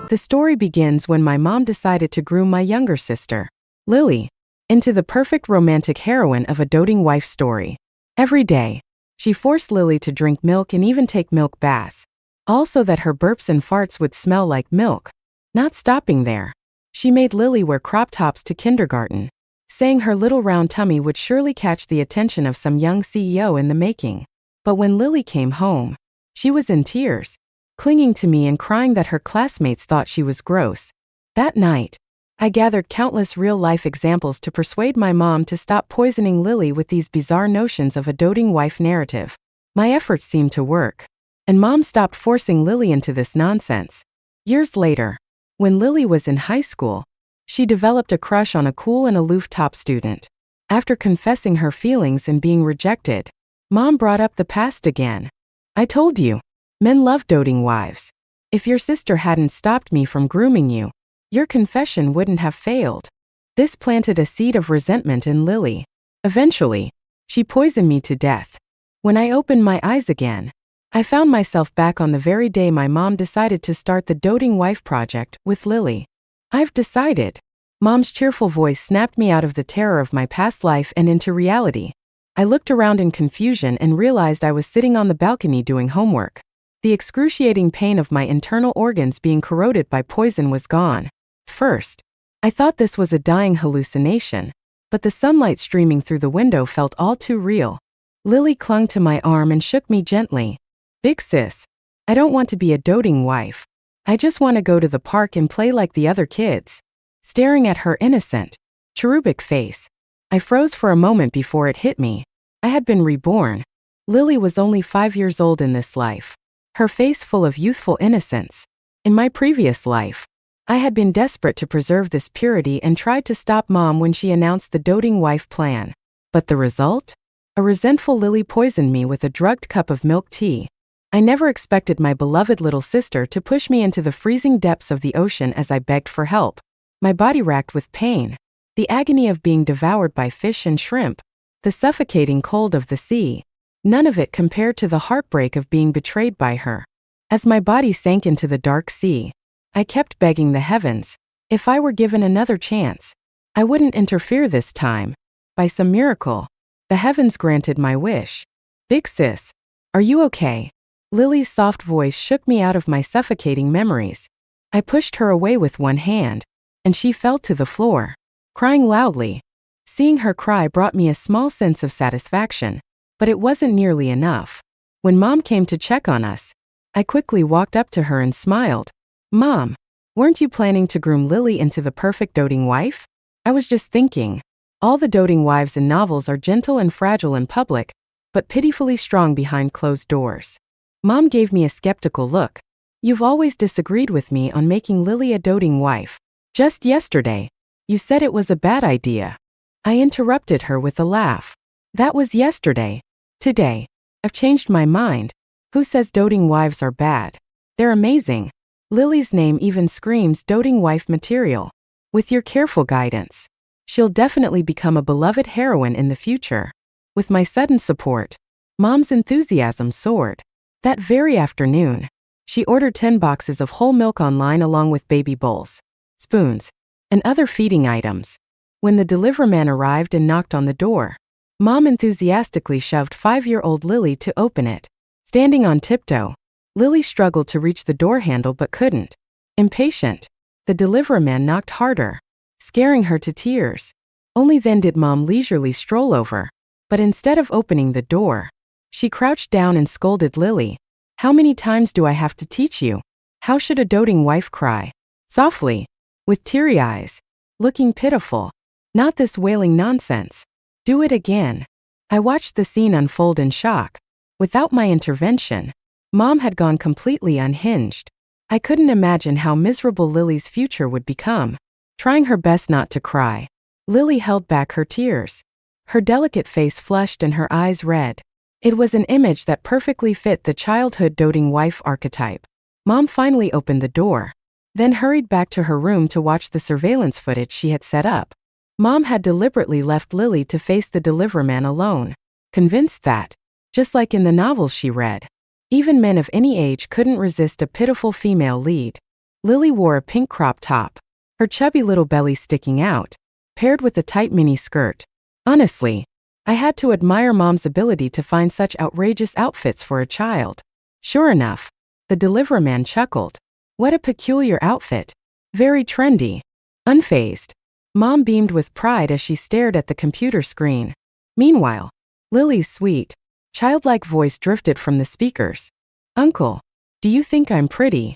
The story begins when my mom decided to groom my younger sister, Lily, into the perfect romantic heroine of a doting wife story. Every day, she forced Lily to drink milk and even take milk baths, all so that her burps and farts would smell like milk. Not stopping there, she made Lily wear crop tops to kindergarten, saying her little round tummy would surely catch the attention of some young CEO in the making. But when Lily came home, she was in tears, clinging to me and crying that her classmates thought she was gross. That night, I gathered countless real-life examples to persuade my mom to stop poisoning Lily with these bizarre notions of a doting wife narrative. My efforts seemed to work, and Mom stopped forcing Lily into this nonsense. Years later, when Lily was in high school, she developed a crush on a cool and aloof top student. After confessing her feelings and being rejected, Mom brought up the past again. "I told you, men love doting wives. If your sister hadn't stopped me from grooming you, your confession wouldn't have failed." This planted a seed of resentment in Lily. Eventually, she poisoned me to death. When I opened my eyes again, I found myself back on the very day my mom decided to start the Doting Wife project with Lily. "I've decided." Mom's cheerful voice snapped me out of the terror of my past life and into reality. I looked around in confusion and realized I was sitting on the balcony doing homework. The excruciating pain of my internal organs being corroded by poison was gone. First, I thought this was a dying hallucination, but the sunlight streaming through the window felt all too real. Lily clung to my arm and shook me gently. "Big sis, I don't want to be a doting wife. I just want to go to the park and play like the other kids." Staring at her innocent, cherubic face, I froze for a moment before it hit me. I had been reborn. Lily was only 5 years old in this life, her face full of youthful innocence. In my previous life, I had been desperate to preserve this purity and tried to stop Mom when she announced the doting wife plan. But the result? A resentful Lily poisoned me with a drugged cup of milk tea. I never expected my beloved little sister to push me into the freezing depths of the ocean as I begged for help. My body racked with pain, the agony of being devoured by fish and shrimp, the suffocating cold of the sea. None of it compared to the heartbreak of being betrayed by her. As my body sank into the dark sea, I kept begging the heavens, if I were given another chance, I wouldn't interfere this time. By some miracle, the heavens granted my wish. "Big sis, are you okay?" Lily's soft voice shook me out of my suffocating memories. I pushed her away with one hand, and she fell to the floor, crying loudly. Seeing her cry brought me a small sense of satisfaction, but it wasn't nearly enough. When Mom came to check on us, I quickly walked up to her and smiled. "Mom, weren't you planning to groom Lily into the perfect doting wife?" "I was just thinking. All the doting wives in novels are gentle and fragile in public, but pitifully strong behind closed doors." Mom gave me a skeptical look. "You've always disagreed with me on making Lily a doting wife. Just yesterday, you said it was a bad idea." I interrupted her with a laugh. "That was yesterday. Today, I've changed my mind. Who says doting wives are bad? They're amazing. Lily's name even screams doting wife material. With your careful guidance, she'll definitely become a beloved heroine in the future." With my sudden support, Mom's enthusiasm soared. That very afternoon, she ordered 10 boxes of whole milk online along with baby bowls, spoons, and other feeding items. When the deliverman arrived and knocked on the door, Mom enthusiastically shoved 5-year-old Lily to open it. Standing on tiptoe, Lily struggled to reach the door handle but couldn't. Impatient, the deliverman knocked harder, scaring her to tears. Only then did Mom leisurely stroll over, but instead of opening the door, she crouched down and scolded Lily. "How many times do I have to teach you? How should a doting wife cry? Softly, with teary eyes, looking pitiful. Not this wailing nonsense. Do it again." I watched the scene unfold in shock. Without my intervention, Mom had gone completely unhinged. I couldn't imagine how miserable Lily's future would become. Trying her best not to cry, Lily held back her tears. Her delicate face flushed and her eyes red. It was an image that perfectly fit the childhood doting wife archetype. Mom finally opened the door, then hurried back to her room to watch the surveillance footage she had set up. Mom had deliberately left Lily to face the deliverman alone, convinced that, just like in the novels she read, even men of any age couldn't resist a pitiful female lead. Lily wore a pink crop top, her chubby little belly sticking out, paired with a tight mini skirt. Honestly, I had to admire Mom's ability to find such outrageous outfits for a child. Sure enough, the delivery man chuckled. What a peculiar outfit. Very trendy. Unfazed, Mom beamed with pride as she stared at the computer screen. Meanwhile, Lily's sweet, childlike voice drifted from the speakers. Uncle, do you think I'm pretty?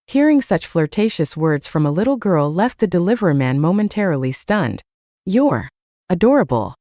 Hearing such flirtatious words from a little girl left the delivery man momentarily stunned. You're adorable,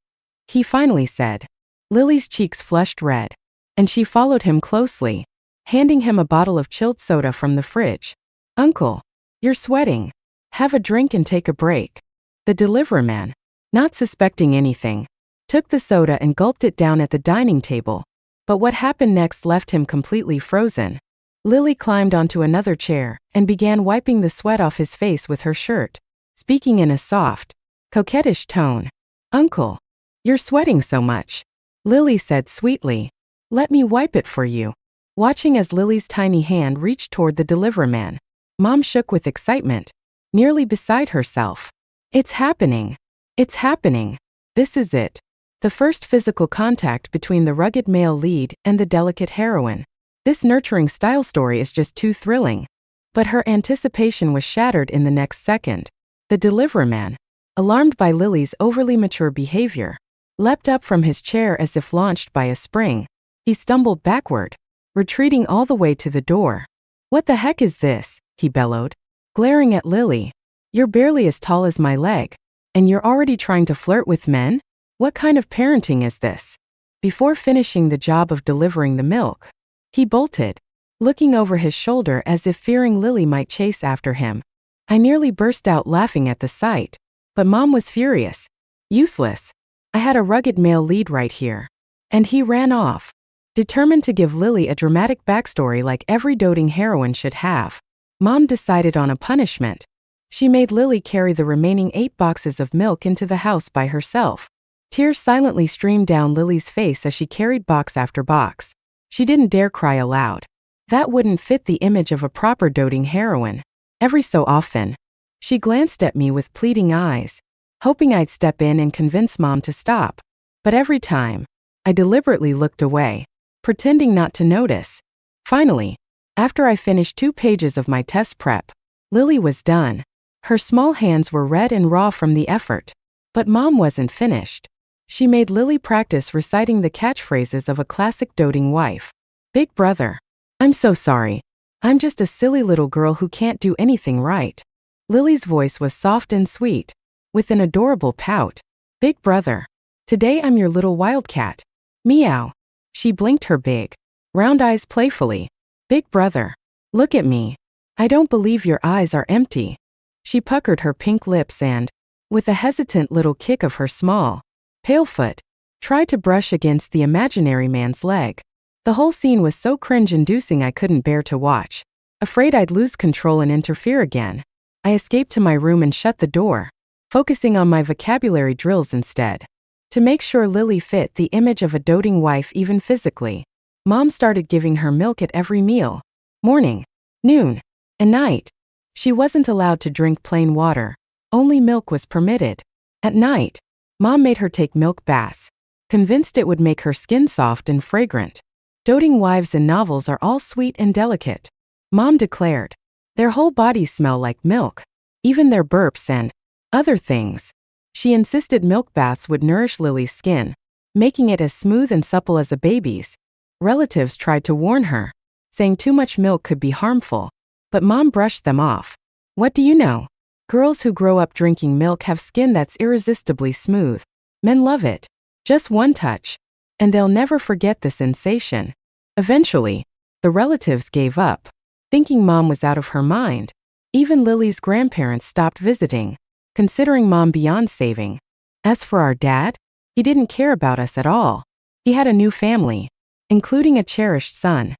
he finally said. Lily's cheeks flushed red, and she followed him closely, handing him a bottle of chilled soda from the fridge. Uncle, you're sweating. Have a drink and take a break. The delivery man, not suspecting anything, took the soda and gulped it down at the dining table. But what happened next left him completely frozen. Lily climbed onto another chair and began wiping the sweat off his face with her shirt, speaking in a soft, coquettish tone. Uncle, you're sweating so much, Lily said sweetly. Let me wipe it for you. Watching as Lily's tiny hand reached toward the delivery man, Mom shook with excitement, nearly beside herself. It's happening. It's happening. This is it. The first physical contact between the rugged male lead and the delicate heroine. This nurturing style story is just too thrilling. But her anticipation was shattered in the next second. The delivery man, alarmed by Lily's overly mature behavior, leapt up from his chair as if launched by a spring. He stumbled backward, retreating all the way to the door. What the heck is this? He bellowed, glaring at Lily. You're barely as tall as my leg, and you're already trying to flirt with men? What kind of parenting is this? Before finishing the job of delivering the milk, he bolted, looking over his shoulder as if fearing Lily might chase after him. I nearly burst out laughing at the sight, but Mom was furious. Useless. I had a rugged male lead right here. And he ran off, determined to give Lily a dramatic backstory like every doting heroine should have. Mom decided on a punishment. She made Lily carry the remaining 8 boxes of milk into the house by herself. Tears silently streamed down Lily's face as she carried box after box. She didn't dare cry aloud. That wouldn't fit the image of a proper doting heroine. Every so often, she glanced at me with pleading eyes, hoping I'd step in and convince Mom to stop. But every time, I deliberately looked away, pretending not to notice. Finally, after I finished 2 pages of my test prep, Lily was done. Her small hands were red and raw from the effort. But Mom wasn't finished. She made Lily practice reciting the catchphrases of a classic doting wife. Big brother. I'm so sorry. I'm just a silly little girl who can't do anything right. Lily's voice was soft and sweet, with an adorable pout. Big brother. Today I'm your little wildcat. Meow. She blinked her big, round eyes playfully. Big brother. Look at me. I don't believe your eyes are empty. She puckered her pink lips and, with a hesitant little kick of her small, pale foot, tried to brush against the imaginary man's leg. The whole scene was so cringe-inducing I couldn't bear to watch. Afraid I'd lose control and interfere again, I escaped to my room and shut the door, focusing on my vocabulary drills instead. To make sure Lily fit the image of a doting wife even physically, Mom started giving her milk at every meal. Morning, noon, and night. She wasn't allowed to drink plain water. Only milk was permitted. At night, Mom made her take milk baths, convinced it would make her skin soft and fragrant. Doting wives in novels are all sweet and delicate, Mom declared. Their whole bodies smell like milk, even their burps and other things. She insisted milk baths would nourish Lily's skin, making it as smooth and supple as a baby's. Relatives tried to warn her, saying too much milk could be harmful, but Mom brushed them off. What do you know? Girls who grow up drinking milk have skin that's irresistibly smooth. Men love it. Just one touch, and they'll never forget the sensation. Eventually, the relatives gave up, thinking Mom was out of her mind. Even Lily's grandparents stopped visiting, considering Mom beyond saving. As for our dad, he didn't care about us at all. He had a new family, including a cherished son.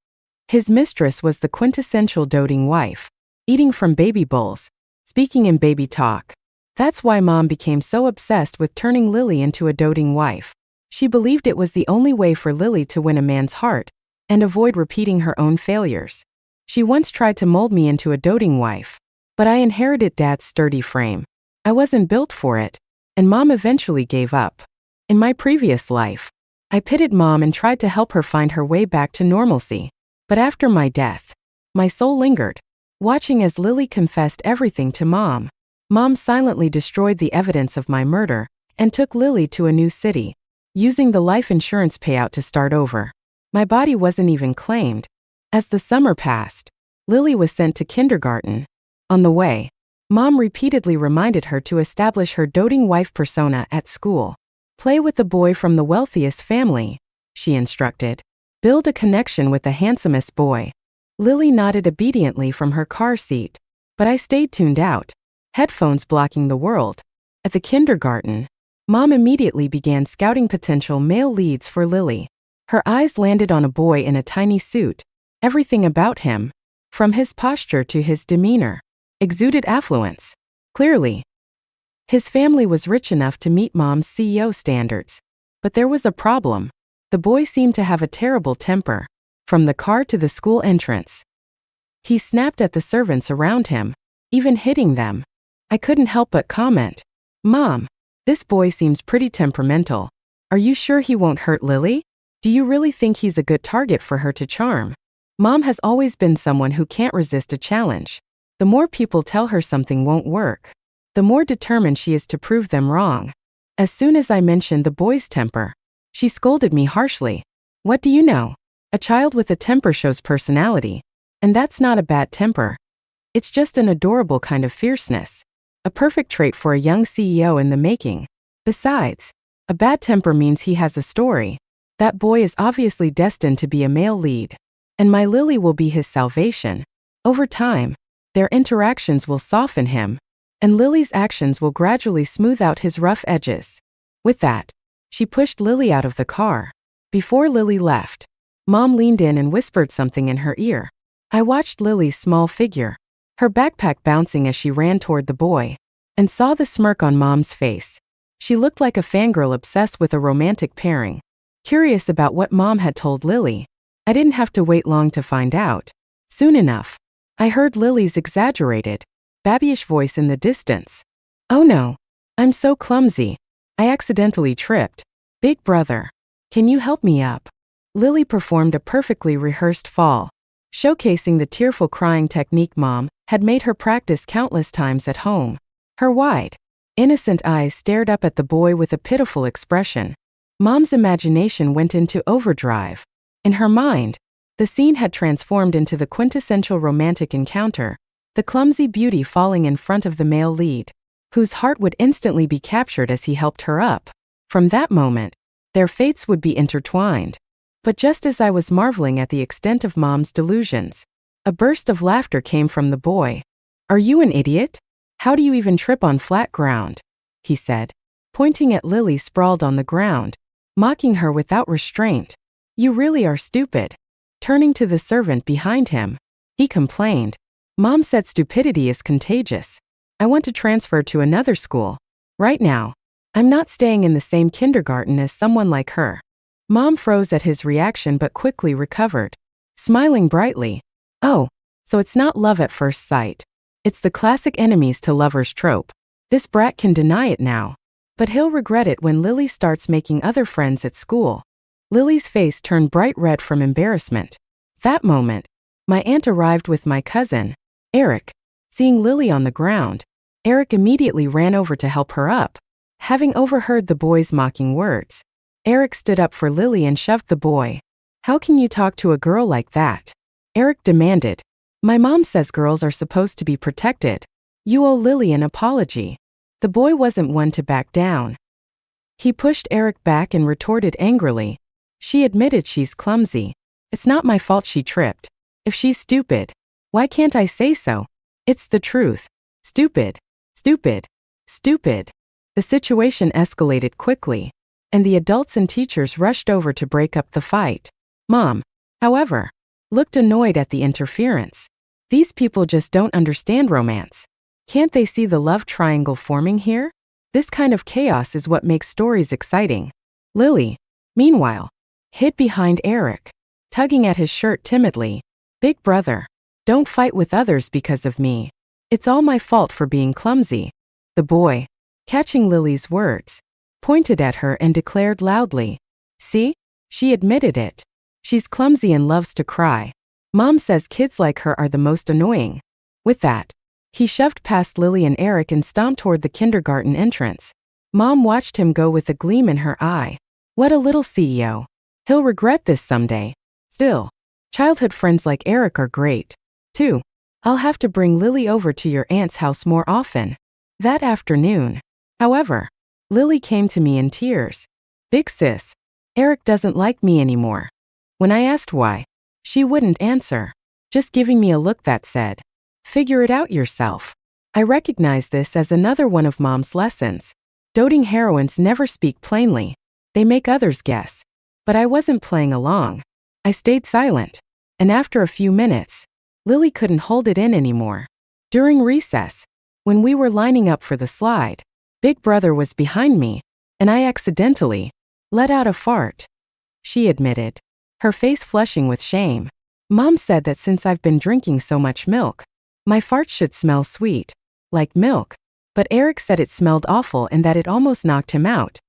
His mistress was the quintessential doting wife, eating from baby bowls, speaking in baby talk. That's why Mom became so obsessed with turning Lily into a doting wife. She believed it was the only way for Lily to win a man's heart and avoid repeating her own failures. She once tried to mold me into a doting wife, but I inherited Dad's sturdy frame. I wasn't built for it, and Mom eventually gave up. In my previous life, I pitied Mom and tried to help her find her way back to normalcy. But after my death, my soul lingered, watching as Lily confessed everything to Mom. Mom silently destroyed the evidence of my murder and took Lily to a new city, using the life insurance payout to start over. My body wasn't even claimed. As the summer passed, Lily was sent to kindergarten. On the way, Mom repeatedly reminded her to establish her doting wife persona at school. Play with the boy from the wealthiest family, she instructed. Build a connection with the handsomest boy. Lily nodded obediently from her car seat, but I stayed tuned out, headphones blocking the world. At the kindergarten, Mom immediately began scouting potential male leads for Lily. Her eyes landed on a boy in a tiny suit. Everything about him, from his posture to his demeanor, exuded affluence. Clearly, his family was rich enough to meet Mom's CEO standards. But there was a problem. The boy seemed to have a terrible temper. From the car to the school entrance, he snapped at the servants around him, even hitting them. I couldn't help but comment, "Mom, this boy seems pretty temperamental. Are you sure he won't hurt Lily? Do you really think he's a good target for her to charm?" Mom has always been someone who can't resist a challenge. The more people tell her something won't work, the more determined she is to prove them wrong. As soon as I mentioned the boy's temper, she scolded me harshly. "What do you know? A child with a temper shows personality, and that's not a bad temper. It's just an adorable kind of fierceness. A perfect trait for a young CEO in the making. Besides, a bad temper means he has a story. That boy is obviously destined to be a male lead, and my Lily will be his salvation. Over time, their interactions will soften him, and Lily's actions will gradually smooth out his rough edges." With that, she pushed Lily out of the car. Before Lily left, Mom leaned in and whispered something in her ear. I watched Lily's small figure, her backpack bouncing as she ran toward the boy, and saw the smirk on Mom's face. She looked like a fangirl obsessed with a romantic pairing. Curious about what Mom had told Lily, I didn't have to wait long to find out. Soon enough, I heard Lily's exaggerated, babyish voice in the distance. "Oh no, I'm so clumsy. I accidentally tripped. Big brother, can you help me up?" Lily performed a perfectly rehearsed fall, showcasing the tearful crying technique Mom had made her practice countless times at home. Her wide, innocent eyes stared up at the boy with a pitiful expression. Mom's imagination went into overdrive. In her mind, the scene had transformed into the quintessential romantic encounter, the clumsy beauty falling in front of the male lead, whose heart would instantly be captured as he helped her up. From that moment, their fates would be intertwined. But just as I was marveling at the extent of Mom's delusions, a burst of laughter came from the boy. "Are you an idiot? How do you even trip on flat ground?" he said, pointing at Lily sprawled on the ground, mocking her without restraint. "You really are stupid." Turning to the servant behind him, he complained, "Mom said stupidity is contagious. I want to transfer to another school. Right now, I'm not staying in the same kindergarten as someone like her." Mom froze at his reaction but quickly recovered, smiling brightly. "Oh, so it's not love at first sight. It's the classic enemies to lovers trope. This brat can deny it now, but he'll regret it when Lily starts making other friends at school." Lily's face turned bright red from embarrassment. That moment, my aunt arrived with my cousin, Eric. Seeing Lily on the ground, Eric immediately ran over to help her up. Having overheard the boy's mocking words, Eric stood up for Lily and shoved the boy. "How can you talk to a girl like that?" Eric demanded. "My mom says girls are supposed to be protected. You owe Lily an apology." The boy wasn't one to back down. He pushed Eric back and retorted angrily, "She admitted she's clumsy. It's not my fault she tripped. If she's stupid, why can't I say so? It's the truth. Stupid, stupid, stupid." The situation escalated quickly, and the adults and teachers rushed over to break up the fight. Mom, however, looked annoyed at the interference. These people just don't understand romance. Can't they see the love triangle forming here? This kind of chaos is what makes stories exciting. Lily, meanwhile, hid behind Eric, tugging at his shirt timidly. "Big brother, Don't fight with others because of me. It's all my fault for being clumsy. The boy, catching Lily's words, pointed at her and declared loudly, "See? She admitted it. She's clumsy and loves to cry. Mom says kids like her are the most annoying." With that, he shoved past Lily and Eric and stomped toward the kindergarten entrance. Mom watched him go with a gleam in her eye. What a little CEO. He'll regret this someday. Still, childhood friends like Eric are great, too. I'll have to bring Lily over to your aunt's house more often. That afternoon, however, Lily came to me in tears. "Big sis, Eric doesn't like me anymore." When I asked why, she wouldn't answer, just giving me a look that said, "Figure it out yourself." I recognize this as another one of Mom's lessons. Doting heroines never speak plainly. They make others guess. But I wasn't playing along. I stayed silent. And after a few minutes, Lily couldn't hold it in anymore. During recess, when we were lining up for the slide, Big Brother was behind me, and I accidentally let out a fart. She admitted, her face flushing with shame. Mom said that since I've been drinking so much milk, my farts should smell sweet, like milk. But Eric said it smelled awful and that it almost knocked him out.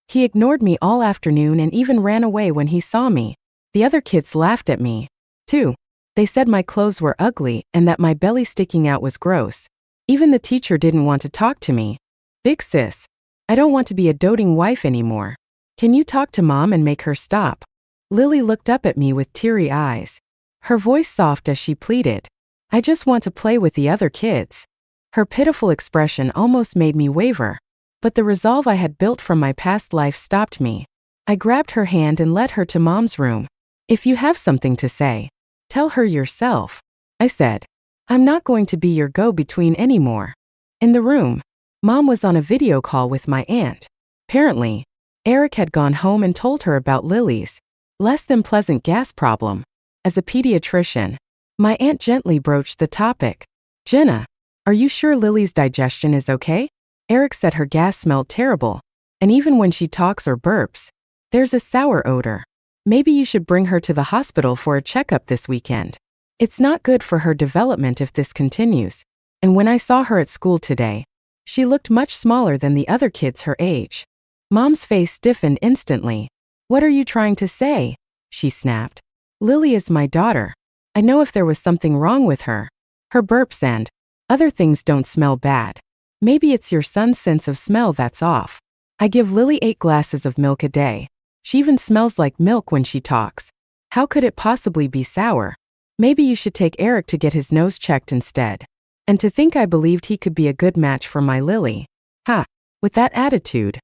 He ignored me all afternoon and even ran away when he saw me. The other kids laughed at me, too. They said my clothes were ugly and that my belly sticking out was gross. Even the teacher didn't want to talk to me. Big sis, I don't want to be a doting wife anymore. Can you talk to Mom and make her stop? Lily looked up at me with teary eyes. Her voice soft as she pleaded, "I just want to play with the other kids." Her pitiful expression almost made me waver. But the resolve I had built from my past life stopped me. I grabbed her hand and led her to Mom's room. "If you have something to say, tell her yourself," I said. "I'm not going to be your go-between anymore." In the room, Mom was on a video call with my aunt. Apparently, Eric had gone home and told her about Lily's less than pleasant gas problem. As a pediatrician, my aunt gently broached the topic. "Jenna, are you sure Lily's digestion is okay? Eric said her gas smelled terrible, and even when she talks or burps, there's a sour odor. Maybe you should bring her to the hospital for a checkup this weekend. It's not good for her development if this continues." And when I saw her at school today, she looked much smaller than the other kids her age. Mom's face stiffened instantly. "What are you trying to say?" she snapped. "Lily is my daughter. I know if there was something wrong with her. Her burps and other things don't smell bad. Maybe it's your son's sense of smell that's off. I give Lily 8 glasses of milk a day. She even smells like milk when she talks. How could it possibly be sour? Maybe you should take Eric to get his nose checked instead." And to think I believed he could be a good match for my Lily. Ha! With that attitude,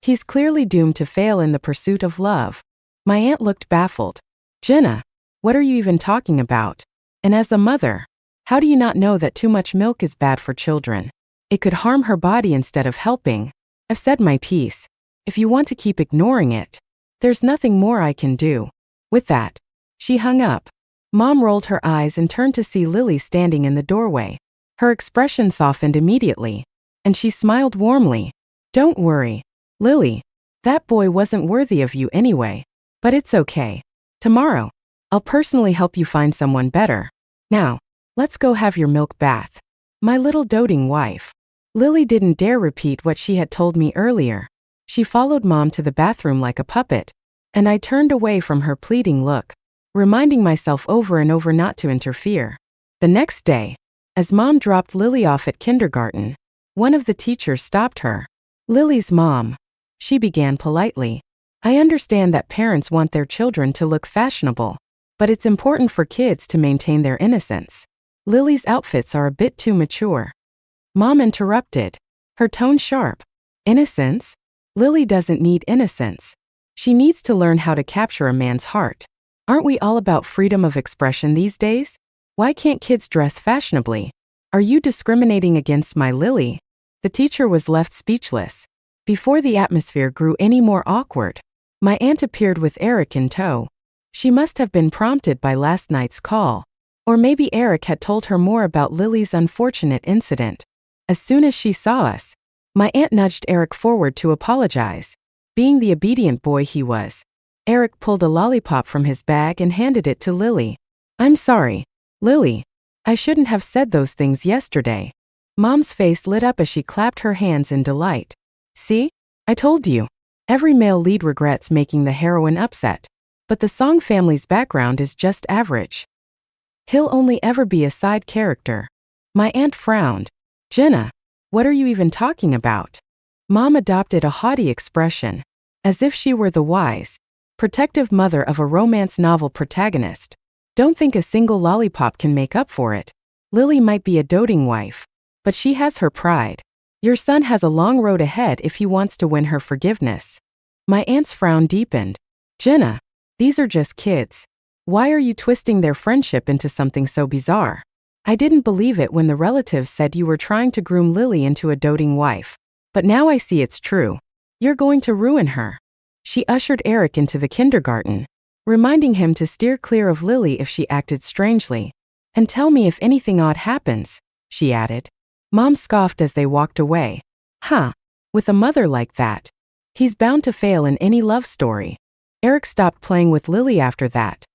he's clearly doomed to fail in the pursuit of love. My aunt looked baffled. "Jenna, what are you even talking about? And as a mother, how do you not know that too much milk is bad for children? It could harm her body instead of helping. I've said my piece. If you want to keep ignoring it, there's nothing more I can do." With that, she hung up. Mom rolled her eyes and turned to see Lily standing in the doorway. Her expression softened immediately, and she smiled warmly. "Don't worry, Lily. That boy wasn't worthy of you anyway. But it's okay. Tomorrow, I'll personally help you find someone better. Now, let's go have your milk bath." My little doting wife. Lily didn't dare repeat what she had told me earlier. She followed Mom to the bathroom like a puppet, and I turned away from her pleading look, reminding myself over and over not to interfere. The next day, as Mom dropped Lily off at kindergarten, one of the teachers stopped her. "Lily's mom," she began politely. "I understand that parents want their children to look fashionable, but it's important for kids to maintain their innocence. Lily's outfits are a bit too mature." Mom interrupted, her tone sharp. "Innocence? Lily doesn't need innocence. She needs to learn how to capture a man's heart. Aren't we all about freedom of expression these days? Why can't kids dress fashionably? Are you discriminating against my Lily?" The teacher was left speechless. Before the atmosphere grew any more awkward, my aunt appeared with Eric in tow. She must have been prompted by last night's call. Or maybe Eric had told her more about Lily's unfortunate incident. As soon as she saw us, my aunt nudged Eric forward to apologize. Being the obedient boy he was, Eric pulled a lollipop from his bag and handed it to Lily. "I'm sorry, Lily, I shouldn't have said those things yesterday. Mom's face lit up as she clapped her hands in delight. See? I told you. Every male lead regrets making the heroine upset. But the Song family's background is just average. He'll only ever be a side character. My aunt frowned. Jenna, what are you even talking about? Mom adopted a haughty expression, as if she were the wise, protective mother of a romance novel protagonist. Don't think a single lollipop can make up for it. Lily might be a doting wife, but she has her pride. Your son has a long road ahead if he wants to win her forgiveness. My aunt's frown deepened. Jenna, these are just kids. Why are you twisting their friendship into something so bizarre? I didn't believe it when the relatives said you were trying to groom Lily into a doting wife. But now I see it's true. You're going to ruin her. She ushered Eric into the kindergarten, reminding him to steer clear of Lily if she acted strangely. And tell me if anything odd happens, she added. Mom scoffed as they walked away. With a mother like that, he's bound to fail in any love story. Eric stopped playing with Lily after that.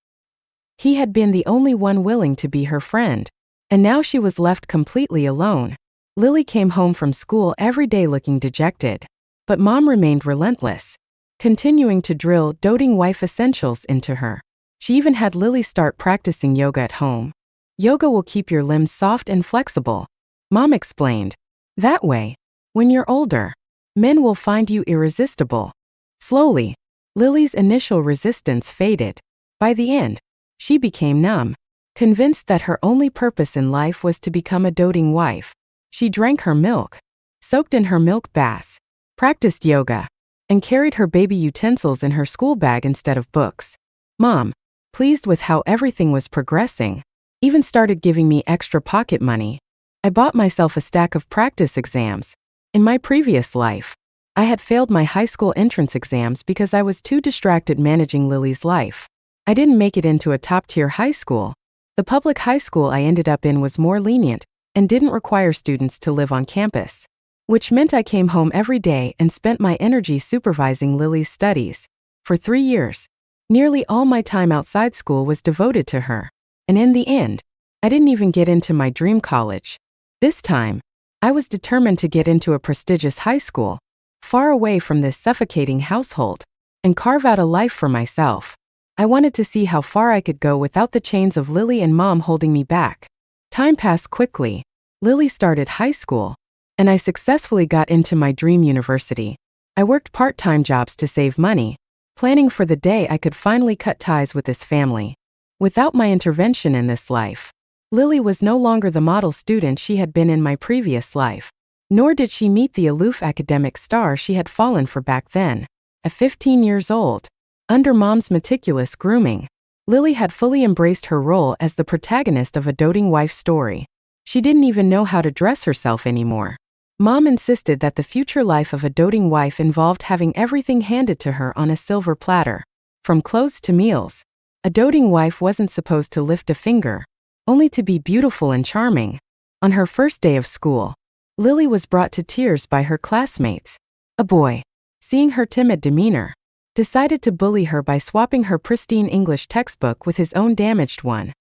He had been the only one willing to be her friend, and now she was left completely alone. Lily came home from school every day looking dejected, but Mom remained relentless, continuing to drill doting wife essentials into her. She even had Lily start practicing yoga at home. Yoga will keep your limbs soft and flexible, Mom explained. That way, when you're older, men will find you irresistible. Slowly, Lily's initial resistance faded. By the end, she became numb, convinced that her only purpose in life was to become a doting wife. She drank her milk, soaked in her milk baths, practiced yoga, and carried her baby utensils in her school bag instead of books. Mom, pleased with how everything was progressing, even started giving me extra pocket money. I bought myself a stack of practice exams. In my previous life, I had failed my high school entrance exams because I was too distracted managing Lily's life. I didn't make it into a top-tier high school. The public high school I ended up in was more lenient and didn't require students to live on campus, which meant I came home every day and spent my energy supervising Lily's studies. For 3 years, nearly all my time outside school was devoted to her. And in the end, I didn't even get into my dream college. This time, I was determined to get into a prestigious high school, far away from this suffocating household, and carve out a life for myself. I wanted to see how far I could go without the chains of Lily and Mom holding me back. Time passed quickly. Lily started high school, and I successfully got into my dream university. I worked part-time jobs to save money, planning for the day I could finally cut ties with this family. Without my intervention in this life, Lily was no longer the model student she had been in my previous life, nor did she meet the aloof academic star she had fallen for back then. At 15 years old, under Mom's meticulous grooming, Lily had fully embraced her role as the protagonist of a doting wife story. She didn't even know how to dress herself anymore. Mom insisted that the future life of a doting wife involved having everything handed to her on a silver platter, from clothes to meals. A doting wife wasn't supposed to lift a finger, only to be beautiful and charming. On her first day of school, Lily was brought to tears by her classmates. A boy, seeing her timid demeanor, decided to bully her by swapping her pristine English textbook with his own damaged one.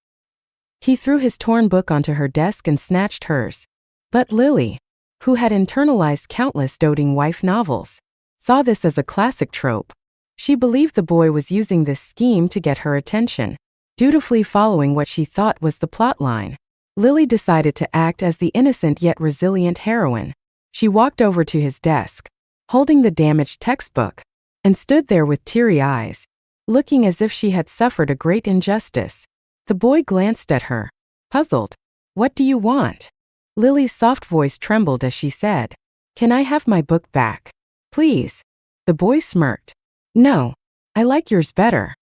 He threw his torn book onto her desk and snatched hers. But Lily, who had internalized countless doting wife novels, saw this as a classic trope. She believed the boy was using this scheme to get her attention, dutifully following what she thought was the plotline. Lily decided to act as the innocent yet resilient heroine. She walked over to his desk, holding the damaged textbook, and stood there with teary eyes, looking as if she had suffered a great injustice. The boy glanced at her, puzzled. "What do you want?" Lily's soft voice trembled as she said, "Can I have my book back? Please." The boy smirked. "No, I like yours better."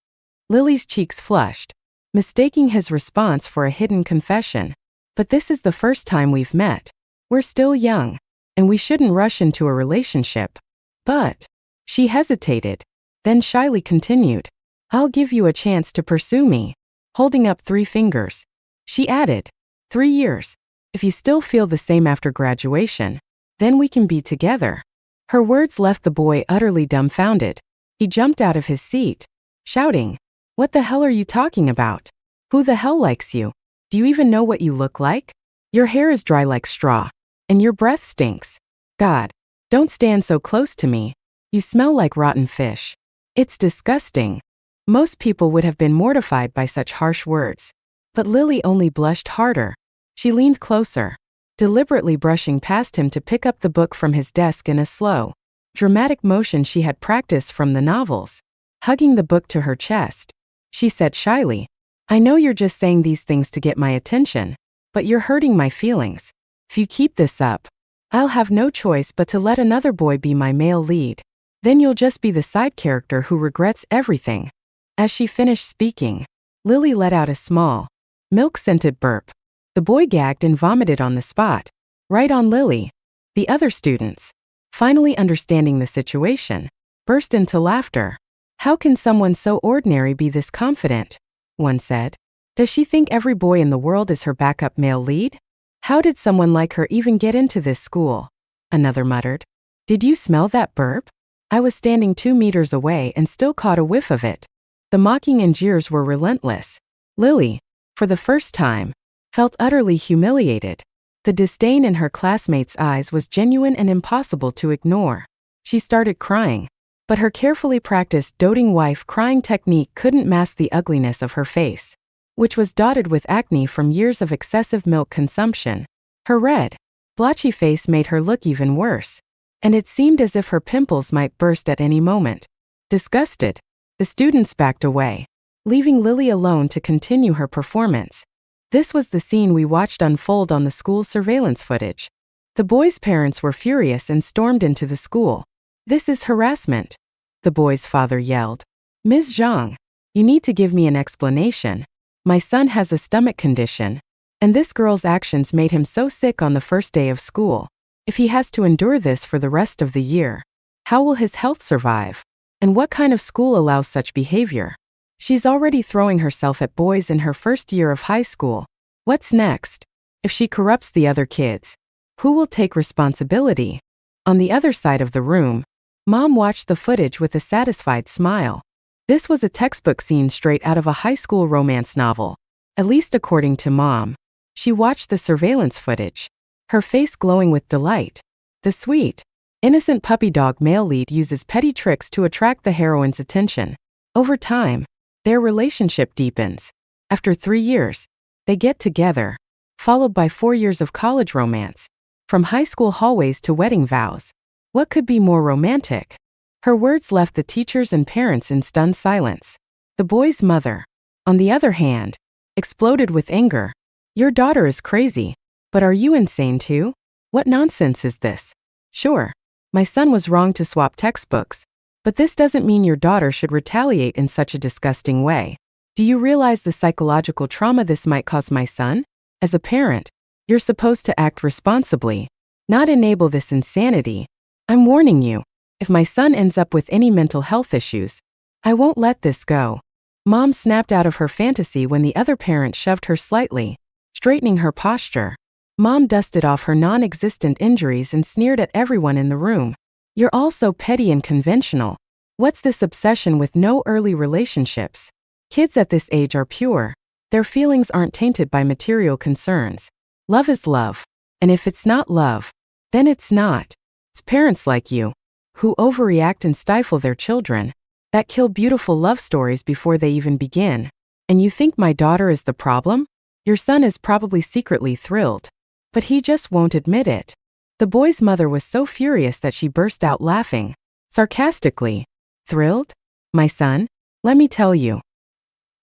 Lily's cheeks flushed, mistaking his response for a hidden confession. "But this is the first time we've met. We're still young, and we shouldn't rush into a relationship." "But," she hesitated, then shyly continued, "I'll give you a chance to pursue me," holding up 3 fingers. She added, 3 years. If you still feel the same after graduation, then we can be together." Her words left the boy utterly dumbfounded. He jumped out of his seat, shouting, "What the hell are you talking about? Who the hell likes you? Do Do you even know what you look like? Your hair is dry like straw. And your breath stinks. God, don't stand so close to me. You smell like rotten fish. It's disgusting. Most people would have been mortified by such harsh words. But Lily only blushed harder. She leaned closer, deliberately brushing past him to pick up the book from his desk in a slow, dramatic motion she had practiced from the novels. Hugging the book to her chest, she said shyly, I know you're just saying these things to get my attention, but you're hurting my feelings. If you keep this up, I'll have no choice but to let another boy be my male lead. Then you'll just be the side character who regrets everything. As she finished speaking, Lily let out a small, milk-scented burp. The boy gagged and vomited on the spot, right on Lily. The other students, finally understanding the situation, burst into laughter. How can someone so ordinary be this confident? One said. Does she think every boy in the world is her backup male lead? How did someone like her even get into this school? Another muttered. Did you smell that burp? I was standing 2 meters away and still caught a whiff of it. The mocking and jeers were relentless. Lily, for the first time, felt utterly humiliated. The disdain in her classmates' eyes was genuine and impossible to ignore. She started crying, but her carefully practiced doting wife crying technique couldn't mask the ugliness of her face, which was dotted with acne from years of excessive milk consumption. Her red, blotchy face made her look even worse, and it seemed as if her pimples might burst at any moment. Disgusted, the students backed away, leaving Lily alone to continue her performance. This was the scene we watched unfold on the school's surveillance footage. The boys' parents were furious and stormed into the school. This is harassment, the boy's father yelled. Ms. Zhang, you need to give me an explanation. My son has a stomach condition, and this girl's actions made him so sick on the first day of school. If he has to endure this for the rest of the year, how will his health survive? And what kind of school allows such behavior? She's already throwing herself at boys in her first year of high school. What's next? If she corrupts the other kids, who will take responsibility? On the other side of the room, Mom watched the footage with a satisfied smile. This was a textbook scene straight out of a high school romance novel, at least according to Mom. She watched the surveillance footage, her face glowing with delight. The sweet, innocent puppy dog male lead uses petty tricks to attract the heroine's attention. Over time, their relationship deepens. After 3 years, they get together, followed by 4 years of college romance. From high school hallways to wedding vows. What could be more romantic? Her words left the teachers and parents in stunned silence. The boy's mother, on the other hand, exploded with anger. Your daughter is crazy. But are you insane too? What nonsense is this? Sure, my son was wrong to swap textbooks, but this doesn't mean your daughter should retaliate in such a disgusting way. Do you realize the psychological trauma this might cause my son? As a parent, you're supposed to act responsibly, not enable this insanity. I'm warning you, if my son ends up with any mental health issues, I won't let this go. Mom snapped out of her fantasy when the other parent shoved her slightly, straightening her posture. Mom dusted off her non-existent injuries and sneered at everyone in the room. You're all so petty and conventional. What's this obsession with no early relationships? Kids at this age are pure. Their feelings aren't tainted by material concerns. Love is love. And if it's not love, then it's not. It's parents like you, who overreact and stifle their children, that kill beautiful love stories before they even begin. And you think my daughter is the problem? Your son is probably secretly thrilled, but he just won't admit it. The boy's mother was so furious that she burst out laughing, sarcastically. Thrilled? My son? Let me tell you.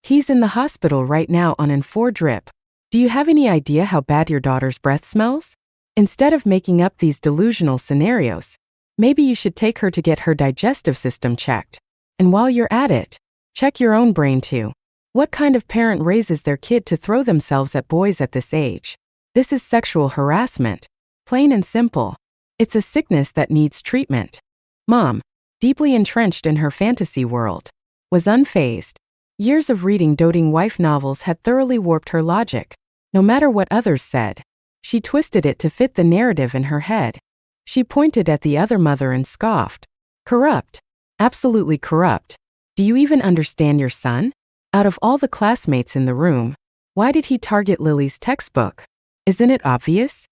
He's in the hospital right now on an 4 drip. Do you have any idea how bad your daughter's breath smells? Instead of making up these delusional scenarios, maybe you should take her to get her digestive system checked. And while you're at it, check your own brain too. What kind of parent raises their kid to throw themselves at boys at this age? This is sexual harassment. Plain and simple. It's a sickness that needs treatment. Mom, deeply entrenched in her fantasy world, was unfazed. Years of reading doting wife novels had thoroughly warped her logic. No matter what others said, she twisted it to fit the narrative in her head. She pointed at the other mother and scoffed. Corrupt. Absolutely corrupt. Do you even understand your son? Out of all the classmates in the room, Why did he target Lily's textbook? Isn't it obvious?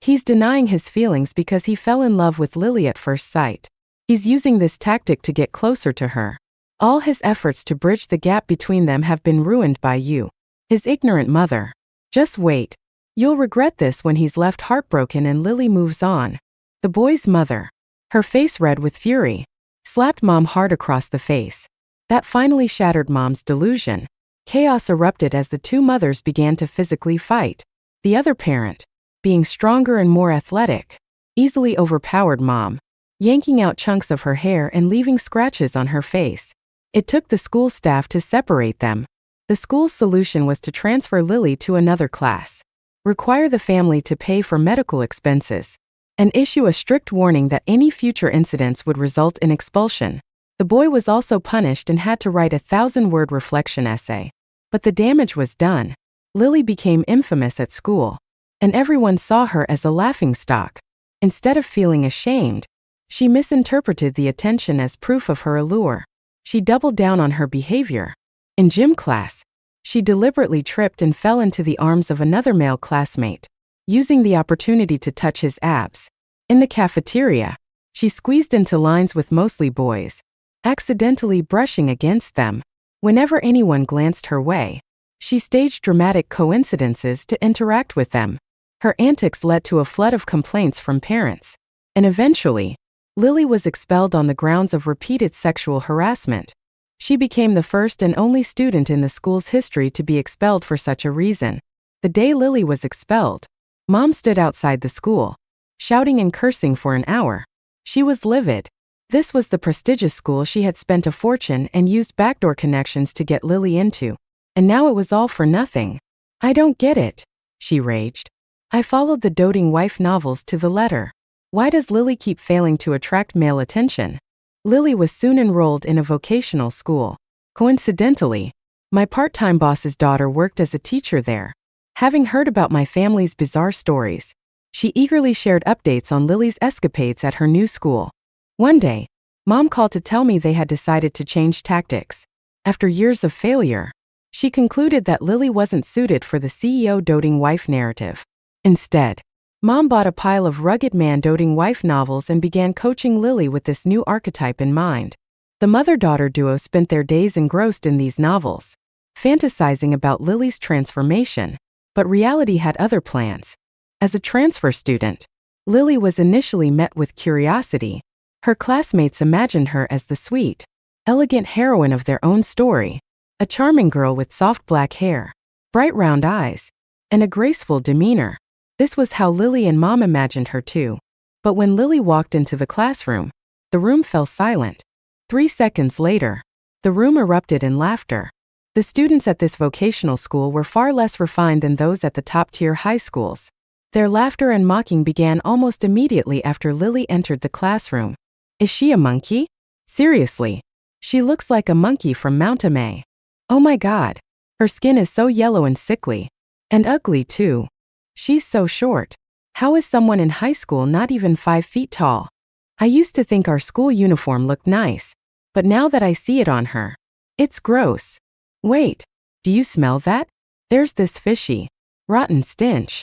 He's denying his feelings because he fell in love with Lily at first sight. He's using this tactic to get closer to her. All his efforts to bridge the gap between them have been ruined by you, his ignorant mother. Just wait. You'll regret this when he's left heartbroken and Lily moves on. The boy's mother, her face red with fury, slapped Mom hard across the face. That finally shattered Mom's delusion. Chaos erupted as the two mothers began to physically fight. The other parent, being stronger and more athletic, easily overpowered Mom, yanking out chunks of her hair and leaving scratches on her face. It took the school staff to separate them. The school's solution was to transfer Lily to another class, require the family to pay for medical expenses, and issue a strict warning that any future incidents would result in expulsion. The boy was also punished and had to write a 1,000-word reflection essay. But the damage was done. Lily became infamous at school, and everyone saw her as a laughingstock. Instead of feeling ashamed, she misinterpreted the attention as proof of her allure. She doubled down on her behavior. In gym class, she deliberately tripped and fell into the arms of another male classmate, using the opportunity to touch his abs. In the cafeteria, she squeezed into lines with mostly boys, accidentally brushing against them. Whenever anyone glanced her way, she staged dramatic coincidences to interact with them. Her antics led to a flood of complaints from parents, and eventually, Lily was expelled on the grounds of repeated sexual harassment. She became the first and only student in the school's history to be expelled for such a reason. The day Lily was expelled, Mom stood outside the school, shouting and cursing for an hour. She was livid. This was the prestigious school she had spent a fortune and used backdoor connections to get Lily into. And now it was all for nothing. I don't get it, she raged. I followed the doting wife novels to the letter. Why does Lily keep failing to attract male attention? Lily was soon enrolled in a vocational school. Coincidentally, my part-time boss's daughter worked as a teacher there. Having heard about my family's bizarre stories, she eagerly shared updates on Lily's escapades at her new school. One day, Mom called to tell me they had decided to change tactics. After years of failure, she concluded that Lily wasn't suited for the CEO doting wife narrative. Instead, Mom bought a pile of rugged man doting wife novels and began coaching Lily with this new archetype in mind. The mother-daughter duo spent their days engrossed in these novels, fantasizing about Lily's transformation. But reality had other plans. As a transfer student, Lily was initially met with curiosity. Her classmates imagined her as the sweet, elegant heroine of their own story, a charming girl with soft black hair, bright round eyes, and a graceful demeanor. This was how Lily and Mom imagined her too. But when Lily walked into the classroom, the room fell silent. 3 seconds later, the room erupted in laughter. The students at this vocational school were far less refined than those at the top-tier high schools. Their laughter and mocking began almost immediately after Lily entered the classroom. Is she a monkey? Seriously, she looks like a monkey from Mount Amay. Oh my God, her skin is so yellow and sickly. And ugly too. She's so short. How is someone in high school not even 5 feet tall? I used to think our school uniform looked nice, but now that I see it on her, it's gross. Wait, do you smell that? There's this fishy, rotten stench.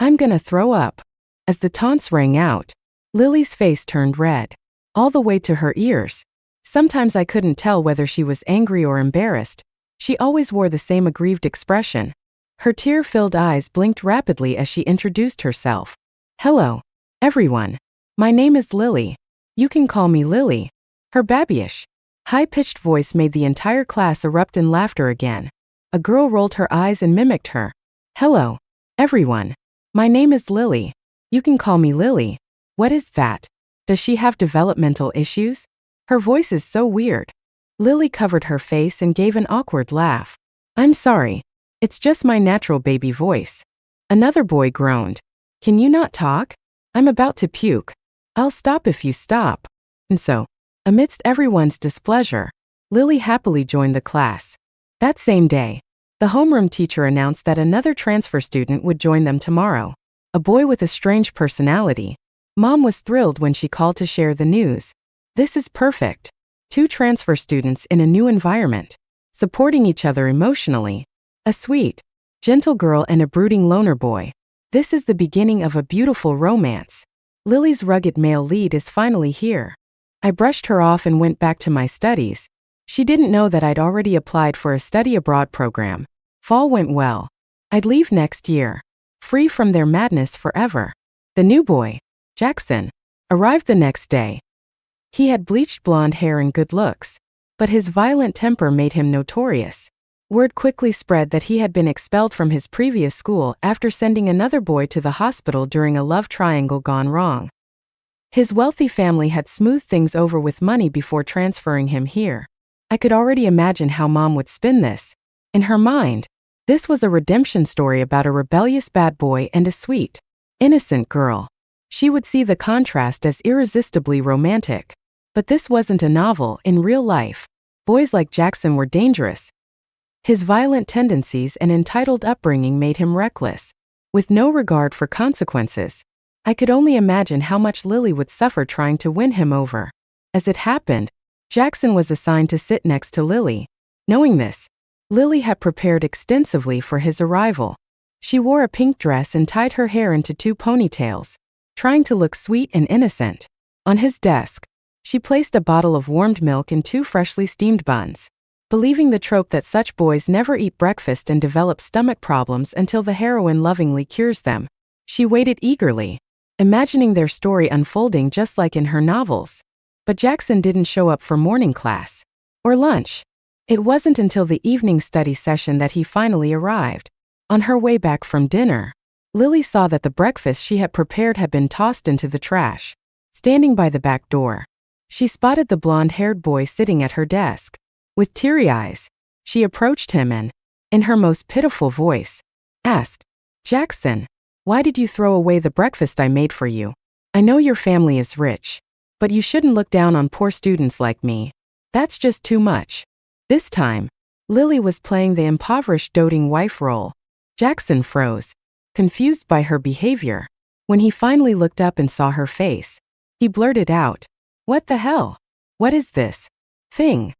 I'm gonna throw up. As the taunts rang out, Lily's face turned red, all the way to her ears. Sometimes I couldn't tell whether she was angry or embarrassed. She always wore the same aggrieved expression. Her tear-filled eyes blinked rapidly as she introduced herself. Hello, everyone. My name is Lily. You can call me Lily. Her babyish, high-pitched voice made the entire class erupt in laughter again. A girl rolled her eyes and mimicked her. Hello, everyone. My name is Lily. You can call me Lily. What is that? Does she have developmental issues? Her voice is so weird. Lily covered her face and gave an awkward laugh. I'm sorry. It's just my natural baby voice. Another boy groaned. Can you not talk? I'm about to puke. I'll stop if you stop. And so, amidst everyone's displeasure, Lily happily joined the class. That same day, the homeroom teacher announced that another transfer student would join them tomorrow. A boy with a strange personality. Mom was thrilled when she called to share the news. This is perfect. 2 transfer students in a new environment, supporting each other emotionally. A sweet, gentle girl and a brooding loner boy. This is the beginning of a beautiful romance. Lily's rugged male lead is finally here. I brushed her off and went back to my studies. She didn't know that I'd already applied for a study abroad program. Fall went well. I'd leave next year, free from their madness forever. The new boy, Jackson, arrived the next day. He had bleached blonde hair and good looks, but his violent temper made him notorious. Word quickly spread that he had been expelled from his previous school after sending another boy to the hospital during a love triangle gone wrong. His wealthy family had smoothed things over with money before transferring him here. I could already imagine how Mom would spin this. In her mind, this was a redemption story about a rebellious bad boy and a sweet, innocent girl. She would see the contrast as irresistibly romantic. But this wasn't a novel. In real life, boys like Jackson were dangerous. His violent tendencies and entitled upbringing made him reckless, with no regard for consequences. I could only imagine how much Lily would suffer trying to win him over. As it happened, Jackson was assigned to sit next to Lily. Knowing this, Lily had prepared extensively for his arrival. She wore a pink dress and tied her hair into 2 ponytails, trying to look sweet and innocent. On his desk, she placed a bottle of warmed milk and 2 freshly steamed buns. Believing the trope that such boys never eat breakfast and develop stomach problems until the heroine lovingly cures them, she waited eagerly, imagining their story unfolding just like in her novels. But Jackson didn't show up for morning class or lunch. It wasn't until the evening study session that he finally arrived. On her way back from dinner, Lily saw that the breakfast she had prepared had been tossed into the trash. Standing by the back door, she spotted the blonde-haired boy sitting at her desk. With teary eyes, she approached him and, in her most pitiful voice, asked, "Jackson, why did you throw away the breakfast I made for you? I know your family is rich, but you shouldn't look down on poor students like me. That's just too much." This time, Lily was playing the impoverished doting wife role. Jackson froze, confused by her behavior. When he finally looked up and saw her face, he blurted out, "What the hell? What is this thing?"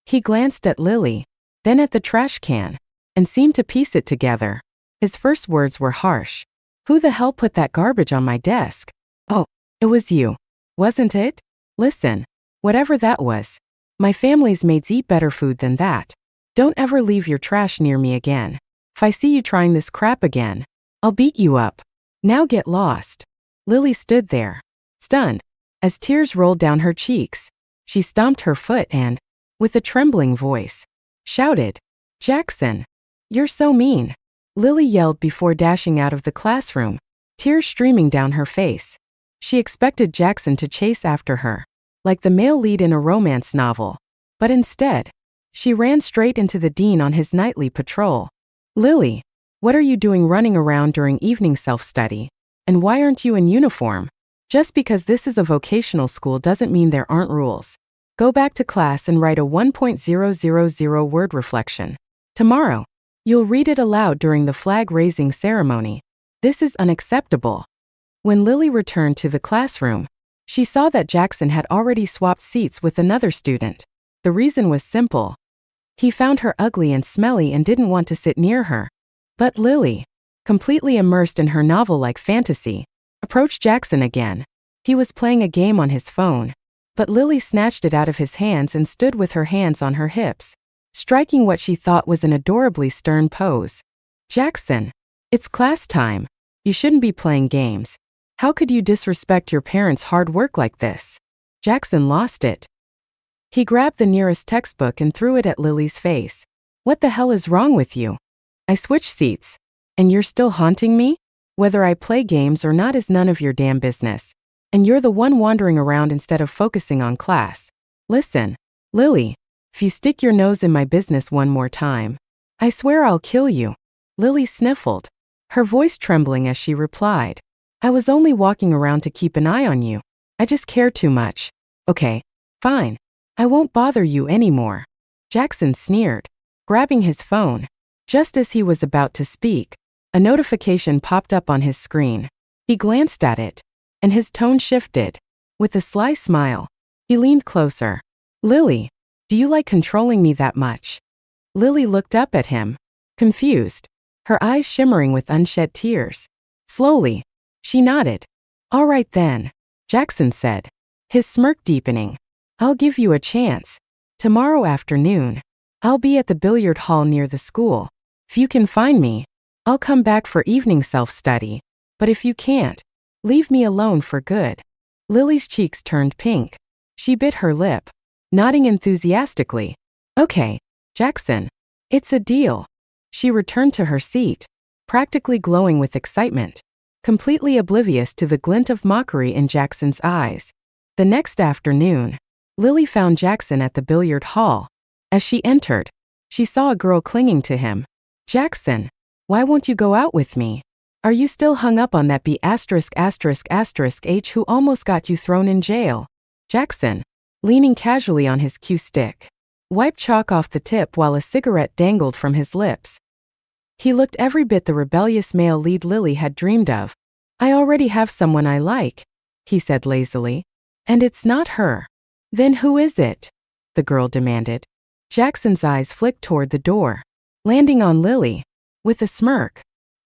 He glanced at Lily, then at the trash can, and seemed to piece it together. His first words were harsh. "Who the hell put that garbage on my desk?" "Oh, it was you, wasn't it? Listen, whatever that was, my family's maids eat better food than that. Don't ever leave your trash near me again. If I see you trying this crap again, I'll beat you up. Now get lost." Lily stood there, stunned. As tears rolled down her cheeks, she stomped her foot and, with a trembling voice, shouted, "Jackson, you're so mean." Lily yelled before dashing out of the classroom, tears streaming down her face. She expected Jackson to chase after her, like the male lead in a romance novel. But instead, she ran straight into the dean on his nightly patrol. "Lily, what are you doing running around during evening self-study? And why aren't you in uniform? Just because this is a vocational school doesn't mean there aren't rules. Go back to class and write a 1.000 word reflection. Tomorrow, you'll read it aloud during the flag-raising ceremony. This is unacceptable." When Lily returned to the classroom, she saw that Jackson had already swapped seats with another student. The reason was simple. He found her ugly and smelly and didn't want to sit near her. But Lily, completely immersed in her novel-like fantasy, approached Jackson again. He was playing a game on his phone, but Lily snatched it out of his hands and stood with her hands on her hips, striking what she thought was an adorably stern pose. "Jackson, it's class time. You shouldn't be playing games. How could you disrespect your parents' hard work like this?" Jackson lost it. He grabbed the nearest textbook and threw it at Lily's face. "What the hell is wrong with you? I switched seats, and you're still haunting me? Whether I play games or not is none of your damn business. And you're the one wandering around instead of focusing on class. Listen, Lily, if you stick your nose in my business one more time, I swear I'll kill you." Lily sniffled, her voice trembling as she replied, "I was only walking around to keep an eye on you. I just care too much. Okay, fine. I won't bother you anymore." Jackson sneered, grabbing his phone. Just as he was about to speak, a notification popped up on his screen. He glanced at it, and his tone shifted. With a sly smile, he leaned closer. "Lily, do you like controlling me that much?" Lily looked up at him, confused, her eyes shimmering with unshed tears. Slowly, she nodded. All right then, Jackson said, his smirk deepening. I'll give you a chance. Tomorrow afternoon, I'll be at the billiard hall near the school. If you can find me, I'll come back for evening self-study. But if you can't, leave me alone for good. Lily's cheeks turned pink. She bit her lip, nodding enthusiastically. Okay, Jackson. It's a deal. She returned to her seat, practically glowing with excitement, completely oblivious to the glint of mockery in Jackson's eyes. The next afternoon, Lily found Jackson at the billiard hall. As she entered, she saw a girl clinging to him. Jackson, why won't you go out with me? Are you still hung up on that B********* H who almost got you thrown in jail? Jackson, leaning casually on his cue stick, wiped chalk off the tip while a cigarette dangled from his lips. He looked every bit the rebellious male lead Lily had dreamed of. I already have someone I like, he said lazily. And it's not her. Then who is it? The girl demanded. Jackson's eyes flicked toward the door, landing on Lily. With a smirk,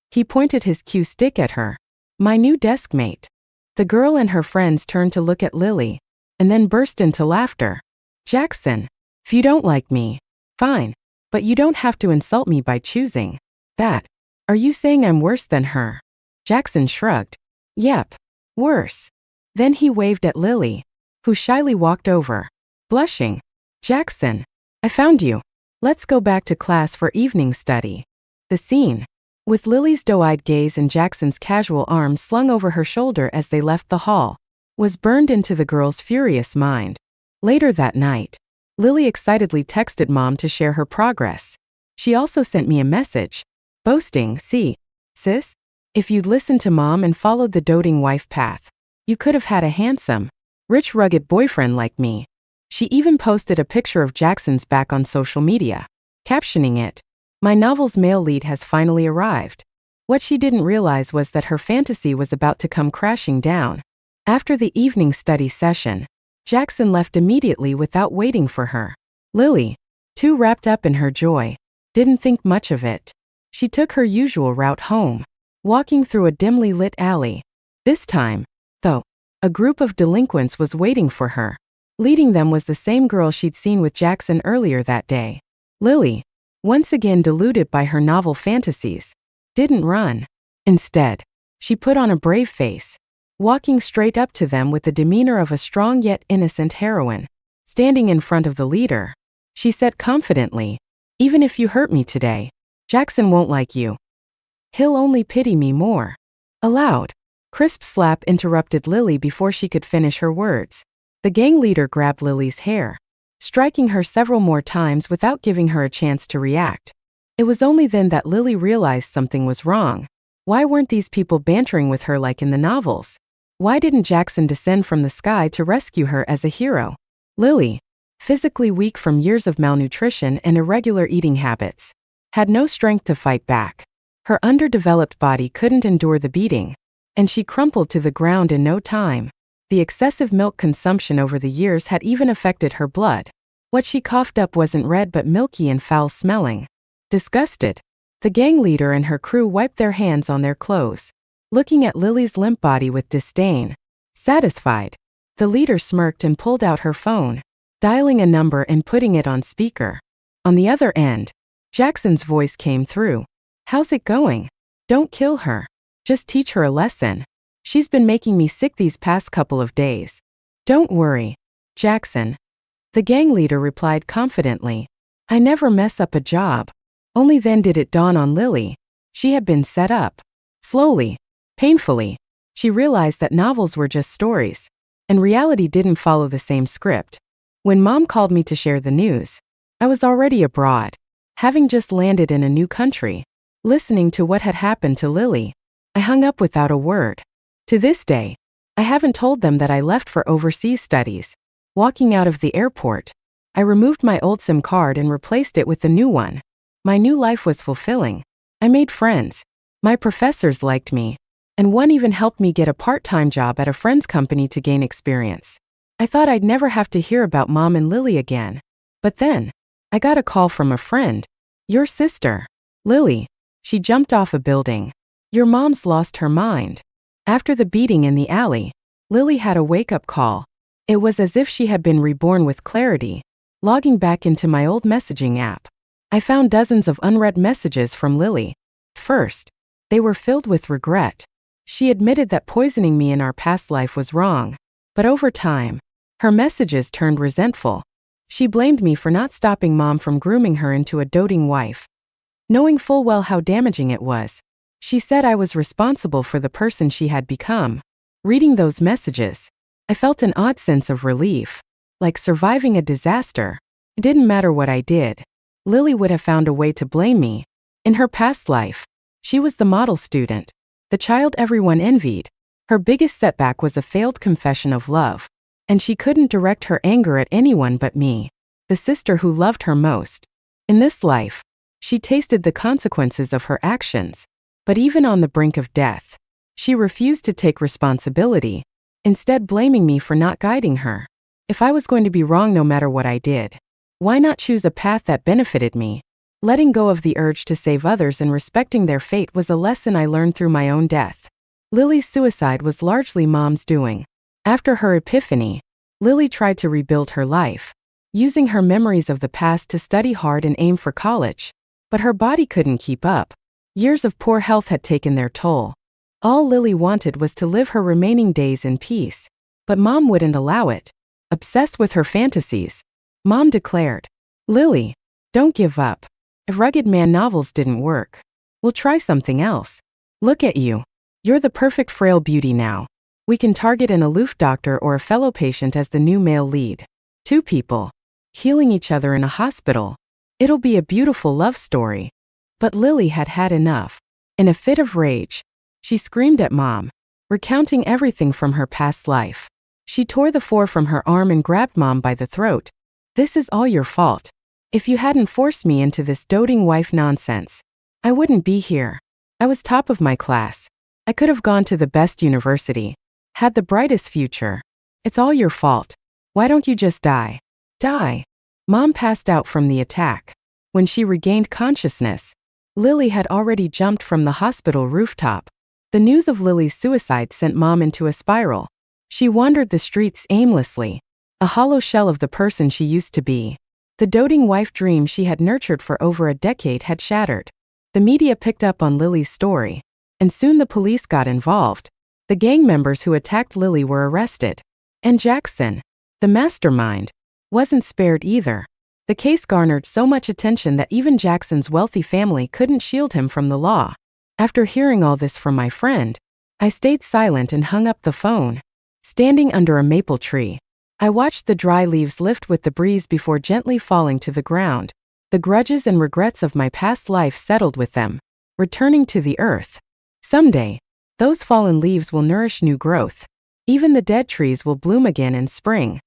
he pointed his cue stick at her. My new desk mate. The girl and her friends turned to look at Lily, and then burst into laughter. Jackson, if you don't like me, fine, but you don't have to insult me by choosing that. Are you saying I'm worse than her? Jackson shrugged. Yep, worse. Then he waved at Lily, who shyly walked over, blushing. Jackson, I found you. Let's go back to class for evening study. The scene, with Lily's doe-eyed gaze and Jackson's casual arm slung over her shoulder as they left the hall, was burned into the girl's furious mind. Later that night, Lily excitedly texted Mom to share her progress. She also sent me a message, boasting, see, sis, if you'd listened to Mom and followed the doting wife path, you could have had a handsome, rich rugged boyfriend like me. She even posted a picture of Jackson's back on social media, captioning it, my novel's male lead has finally arrived. What she didn't realize was that her fantasy was about to come crashing down. After the evening study session, Jackson left immediately without waiting for her. Lily, too wrapped up in her joy, didn't think much of it. She took her usual route home, walking through a dimly lit alley. This time, though, a group of delinquents was waiting for her. Leading them was the same girl she'd seen with Jackson earlier that day. Lily, once again deluded by her novel fantasies, didn't run. Instead, she put on a brave face, walking straight up to them with the demeanor of a strong yet innocent heroine. Standing in front of the leader, she said confidently, even if you hurt me today, Jackson won't like you. He'll only pity me more. A loud, crisp slap interrupted Lily before she could finish her words. The gang leader grabbed Lily's hair, striking her several more times without giving her a chance to react. It was only then that Lily realized something was wrong. Why weren't these people bantering with her like in the novels? Why didn't Jackson descend from the sky to rescue her as a hero? Lily, physically weak from years of malnutrition and irregular eating habits, had no strength to fight back. Her underdeveloped body couldn't endure the beating, and she crumpled to the ground in no time. The excessive milk consumption over the years had even affected her blood. What she coughed up wasn't red but milky and foul-smelling. Disgusted, the gang leader and her crew wiped their hands on their clothes, looking at Lily's limp body with disdain. Satisfied, the leader smirked and pulled out her phone, dialing a number and putting it on speaker. On the other end, Jackson's voice came through. How's it going? Don't kill her. Just teach her a lesson. She's been making me sick these past couple of days. Don't worry, Jackson. The gang leader replied confidently. I never mess up a job. Only then did it dawn on Lily. She had been set up. Slowly, painfully, she realized that novels were just stories, and reality didn't follow the same script. When Mom called me to share the news, I was already abroad, having just landed in a new country. Listening to what had happened to Lily, I hung up without a word. To this day, I haven't told them that I left for overseas studies. Walking out of the airport, I removed my old SIM card and replaced it with the new one. My new life was fulfilling. I made friends. My professors liked me, and one even helped me get a part-time job at a friend's company to gain experience. I thought I'd never have to hear about Mom and Lily again. But then, I got a call from a friend. Your sister. Lily. She jumped off a building. Your mom's lost her mind. After the beating in the alley, Lily had a wake-up call. It was as if she had been reborn with clarity. Logging back into my old messaging app, I found dozens of unread messages from Lily. First, they were filled with regret. She admitted that poisoning me in our past life was wrong. But over time, her messages turned resentful. She blamed me for not stopping Mom from grooming her into a doting wife. Knowing full well how damaging it was, she said I was responsible for the person she had become. Reading those messages, I felt an odd sense of relief, like surviving a disaster. It didn't matter what I did. Lily would have found a way to blame me. In her past life, she was the model student, the child everyone envied. Her biggest setback was a failed confession of love, and she couldn't direct her anger at anyone but me, the sister who loved her most. In this life, she tasted the consequences of her actions, but even on the brink of death, she refused to take responsibility, instead blaming me for not guiding her. If I was going to be wrong no matter what I did, why not choose a path that benefited me? Letting go of the urge to save others and respecting their fate was a lesson I learned through my own death. Lily's suicide was largely Mom's doing. After her epiphany, Lily tried to rebuild her life, using her memories of the past to study hard and aim for college. But her body couldn't keep up. Years of poor health had taken their toll. All Lily wanted was to live her remaining days in peace. But Mom wouldn't allow it. Obsessed with her fantasies, Mom declared, "Lily, don't give up. If Rugged Man novels didn't work, we'll try something else. Look at you. You're the perfect frail beauty now. We can target an aloof doctor or a fellow patient as the new male lead. Two people, healing each other in a hospital. It'll be a beautiful love story." But Lily had had enough. In a fit of rage, she screamed at Mom, recounting everything from her past life. She tore the fore from her arm and grabbed Mom by the throat. "This is all your fault. If you hadn't forced me into this doting wife nonsense, I wouldn't be here. I was top of my class. I could have gone to the best university, had the brightest future. It's all your fault. Why don't you just die? Die." Mom passed out from the attack. When she regained consciousness, Lily had already jumped from the hospital rooftop. The news of Lily's suicide sent Mom into a spiral. She wandered the streets aimlessly, a hollow shell of the person she used to be. The doting wife dream she had nurtured for over a decade had shattered. The media picked up on Lily's story, and soon the police got involved. The gang members who attacked Lily were arrested. And Jackson, the mastermind, wasn't spared either. The case garnered so much attention that even Jackson's wealthy family couldn't shield him from the law. After hearing all this from my friend, I stayed silent and hung up the phone. Standing under a maple tree, I watched the dry leaves lift with the breeze before gently falling to the ground. The grudges and regrets of my past life settled with them, returning to the earth. Someday, those fallen leaves will nourish new growth. Even the dead trees will bloom again in spring.